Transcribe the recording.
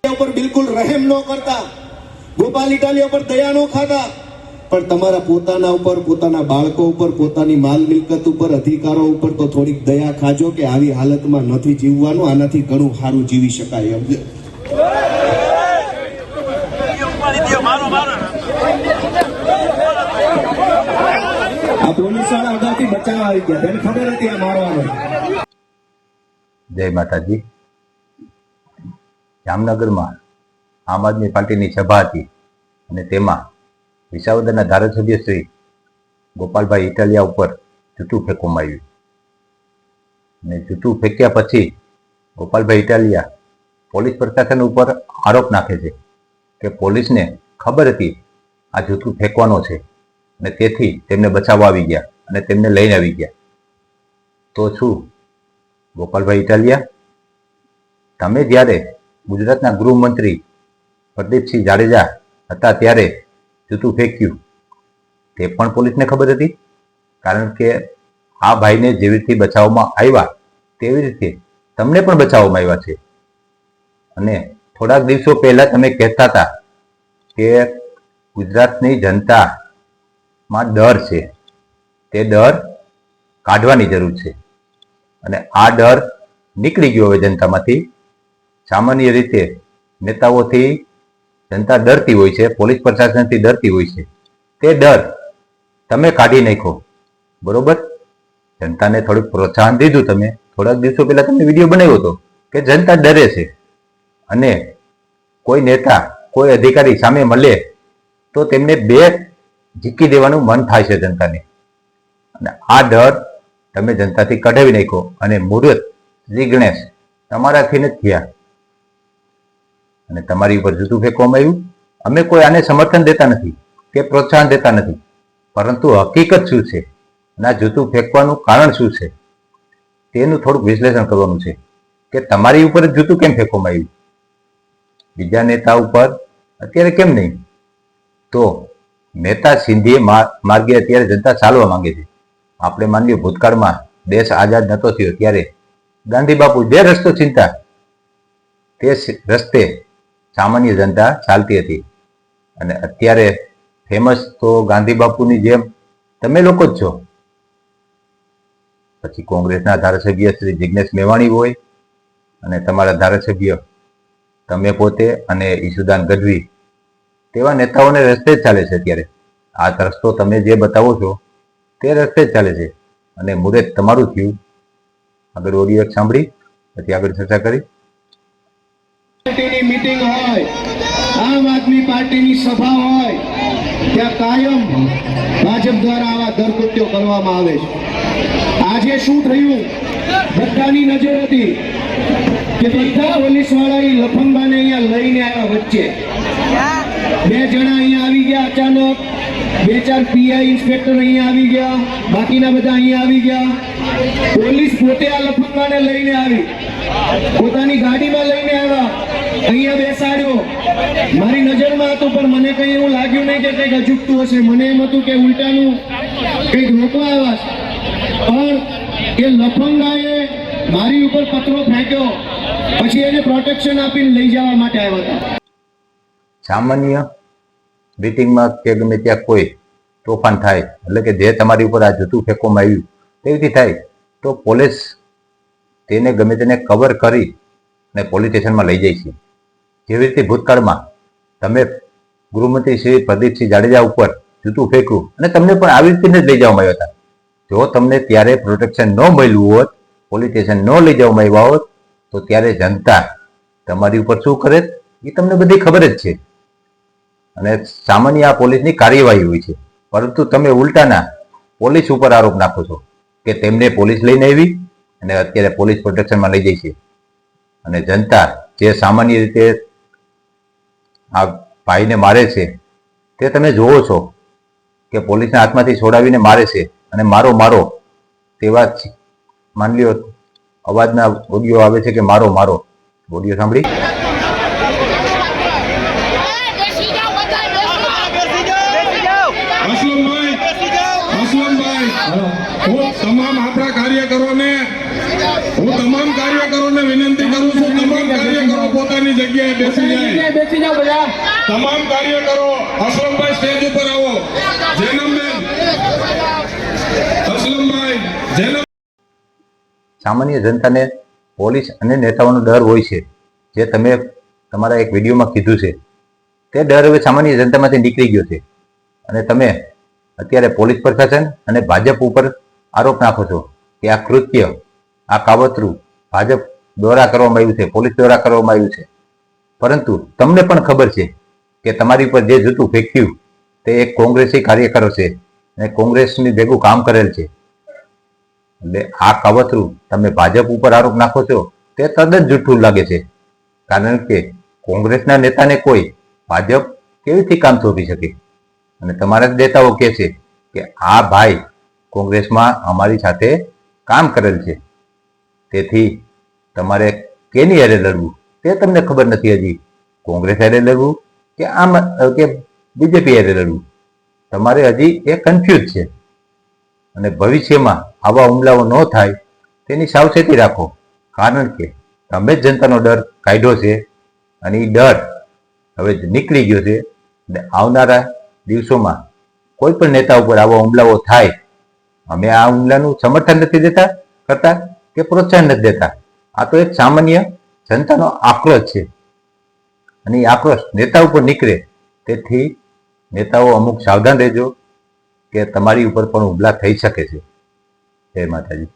ઇટાલિયા ઉપર બિલકુલ રહેમ ન કરતા, ગોપાલ ઇટાલિયા ઉપર દયા ન ખાતા, પણ તમારા પોતાના ઉપર, પોતાના બાળકો ઉપર, પોતાની માલ મિલકત ઉપર, અધિકારો ઉપર તો થોડીક દયા ખાજો કે આવી હાલતમાં નથી જીવવાનું, આનાથી ઘણું સારું જીવી શકાય એમ છે. આ પોલીસ વાળા અગાઉથી બચાવ આવી ગયા, તેને ખબર હતી આ મારવાનો. જય માતાજી. જામનગરમાં આમ આદમી પાર્ટીની સભા હતી અને તેમાં વિસાવદરના ધારાસભ્ય શ્રી ગોપાલભાઈ ઇટાલિયા ઉપર જૂતું ફેંકવામાં આવ્યું અને જૂતું ફેંક્યા પછી ગોપાલભાઈ ઇટાલિયા પોલીસ પ્રશાસન ઉપર આરોપ નાખે છે કે પોલીસને ખબર હતી આ જૂતું ફેંકવાનો છે અને તેથી તેમને બચાવવા આવી ગયા અને તેમને લઈને આવી ગયા. તો શું ગોપાલભાઈ ઇટાલિયા, તમે જ્યારે ગુજરાતના ગૃહમંત્રી પ્રદીપસિંહ જાડેજા હતા ત્યારે જૂતું ફેંક્યું તે પણ પોલીસને ખબર હતી? કારણ કે આ ભાઈને જેવી રીતે બચાવવામાં આવ્યા તેવી રીતે તમને પણ બચાવવામાં આવ્યા છે. અને થોડાક દિવસો પહેલા તમે કહેતા હતા કે ગુજરાતની જનતામાં ડર છે, તે ડર કાઢવાની જરૂર છે અને આ ડર નીકળી ગયો હવે જનતામાંથી. સામાન્ય રીતે નેતાઓથી જનતા ડરતી હોય છે, પોલીસ પ્રશાસનથી ડરતી હોય છે. તે ડર તમે કાઢી નાખો, બરોબર? જનતાને થોડુંક પ્રોત્સાહન દીધું તમે. થોડાક દિવસો પહેલા તમે વિડીયો બનાવ્યો હતો કે જનતા ડરે છે અને કોઈ નેતા, કોઈ અધિકારી સામે મળે તો તેમને બે ઝીકી દેવાનું મન થાય છે જનતાને. અને આ ડર તમે જનતાથી કઢાવી નાખો અને મુહૂર્ત શ્રી ગણેશ તમારાથી નથી થયા અને તમારી ઉપર જૂતું ફેંકવામાં આવ્યું. અમે કોઈ આને સમર્થન દેતા નથી કે પ્રોત્સાહન દેતા નથી, પરંતુ હકીકત શું છે અને આ જૂતું ફેંકવાનું કારણ શું છે તેનું થોડુંક વિશ્લેષણ કરવાનું છે કે તમારી ઉપર જ જૂતું કેમ ફેંકવામાં આવ્યું, બીજા નેતા ઉપર અત્યારે કેમ નહીં? તો મહેતા સિંધી માર્ગે અત્યારે જનતા ચાલવા માંગે છે. આપણે માનીએ ભૂતકાળમાં દેશ આઝાદ નહોતો થયો ત્યારે ગાંધી બાપુ જે રસ્તો ચિંતા તે રસ્તે સામાન્ય જનતા ચાલતી હતી. અને અત્યારે ફેમસ તો ગાંધી બાપુની જેમ તમે લોકો જ છો. પછી કોંગ્રેસના ધારાસભ્ય શ્રી જિગ્નેશ મેવાણી હોય અને તમારા ધારાસભ્ય તમે પોતે અને ઈશુદાન ગઢવી, તેવા નેતાઓને રસ્તે જ ચાલે છે અત્યારે. આ રસ્તો તમે જે બતાવો છો તે રસ્તે જ ચાલે છે અને મુહૂર્ત તમારું થયું. આગળ ઓડિયો સાંભળી પછી આગળ ચર્ચા કરી. પાર્ટીની મીટિંગ હોય, આમ આદમી પાર્ટીની સભા હોય, ત્યાં કાયમ ભાજપ દ્વારા આવા દરકૃત્યો કરવામાં આવે છે. આજે શું થયું? બધાની નજર હતી કે બધા પોલીસ વાળા લફંગાને અહીંયા લઈને આવ્યા. વચ્ચે બે જણા અહીંયા આવી ગયા અચાનક, બે ચાર પીઆઈ ઇન્સ્પેક્ટર અહીંયા આવી ગયા, બાકીના બધા અહીંયા આવી ગયા. પોલીસ પોતે આ લફંગાને લઈને આવી, પોતાની ગાડીમાં લઈને આવ્યા, અહીંયા બેસાડ્યો. મારી નજરમાં હતું પણ મને કઈ એવું લાગ્યું નહીં કે કંઈક અજુગતું હશે. મને એમ હતું કે ઉલટાનું કંઈક રોકવા આવ્યા છે. પણ એ લફંગાએ મારી ઉપર પથરો ફેંક્યો, પછી એને પ્રોટેક્શન આપીને લઈ જવા માટે આવ્યા હતા. સામાન્ય મીટિંગમાં કે ગમે ત્યાં કોઈ તોફાન થાય, એટલે કે જે તમારી ઉપર આ જૂતું ફેંકવામાં આવ્યું તેવી થાય તો પોલીસ તેને ગમે તેને કવર કરી અને પોલીસ સ્ટેશનમાં લઈ જાય છે. જેવી રીતે ભૂતકાળમાં તમે ગૃહમંત્રી શ્રી પ્રદીપસિંહ જાડેજા ઉપર જૂતું ફેંક્યું અને તમને પણ આવી રીતે જ લઈ જવામાં આવ્યા હતા. જો તમને ત્યારે પ્રોટેક્શન ન મળ્યું હોત, પોલીસ સ્ટેશન ન લઈ જવામાં આવ્યા હોત, તો ત્યારે જનતા તમારી ઉપર શું કરે એ તમને બધી ખબર જ છે. અને સામાન્ય આ પોલીસની કાર્યવાહી હોય છે, પરંતુ તમે ઉલટાના પોલીસ ઉપર આરોપ નાખો છો કે તેમને પોલીસ લઈને આવી અને અત્યારે પોલીસ પ્રોટેક્શનમાં લઈ જાય છે. અને જનતા જે સામાન્ય રીતે આ ભાઈને મારે છે તે તમે જોવો છો કે પોલીસના હાથમાંથી છોડાવીને મારે છે અને મારો મારો તેવા માની લ્યો અવાજના ઓડિયો આવે છે કે મારો મારો. ઓડિયો સાંભળી. તમામ આપણા કાર્યકરોને વિનંતી કરું છું, તમામ કાર્યકરો પોતાની પોતાની જગ્યાએ બેસી જાય. બેસી જાઓ બધા. તમામ કાર્યકરો અસલમભાઈ સ્ટેજ ઉપર આવો. જેનમબેન, અસલમભાઈ, જેનમ. સામાન્ય જનતાને પોલીસ અને નેતાઓનો ડર હોય છે, જે તમે તમારા એક વિડીયોમાં કીધું છે. તે ડર હવે સામાન્ય જનતામાંથી નીકળી ગયો છે અને તમે અત્યારે પોલીસ પ્રશાસન અને ભાજપ ઉપર આરોપ નાખો છો કે આ કૃત્ય, આ કાવતરું ભાજપ દ્વારા કરવામાં આવ્યું છે, પોલીસ દ્વારા કરવામાં આવ્યું છે. પરંતુ તમને પણ ખબર છે કે તમારી ઉપર જે જૂતું ફેંક્યું તે એક કોંગ્રેસી કાર્યકરો છે અને કોંગ્રેસની ભેગું કામ કરેલ છે. એટલે આ કાવતરું તમે ભાજપ ઉપર આરોપ નાખો છો તે તદ્દન જૂઠું લાગે છે. કારણ કે કોંગ્રેસના નેતાને કોઈ ભાજપ કેવીથી કામ સોંપી શકે? અને તમારા જ નેતાઓ કહે છે કે આ ભાઈ કોંગ્રેસમાં અમારી સાથે કામ કરેલ છે. તેથી તમારે કેની હારે લડવું તે તમને ખબર નથી હજી. કોંગ્રેસ હારે લડવું કે આમ કે બીજેપી હારે લડવું, તમારે હજી એ કન્ફ્યુઝ છે. અને ભવિષ્યમાં આવા હુમલાઓ ન થાય તેની સાવચેતી રાખો. કારણ કે તમે જ જનતાનો ડર કાઢ્યો છે અને એ ડર હવે નીકળી ગયો છે. અને આવનારા દિવસોમાં કોઈ પણ નેતા ઉપર આવા હુમલાઓ થાય, અમે આ હુમલાનું સમર્થન નથી દેતા કરતા કે પ્રોત્સાહન નથી દેતા. આ તો એક સામાન્ય જનતાનો આક્રોશ છે અને એ આક્રોશ નેતા ઉપર નીકળે. તેથી નેતાઓ અમુક સાવધાન રહેજો કે તમારી ઉપર પણ હુમલા થઈ શકે છે. જય માતાજી.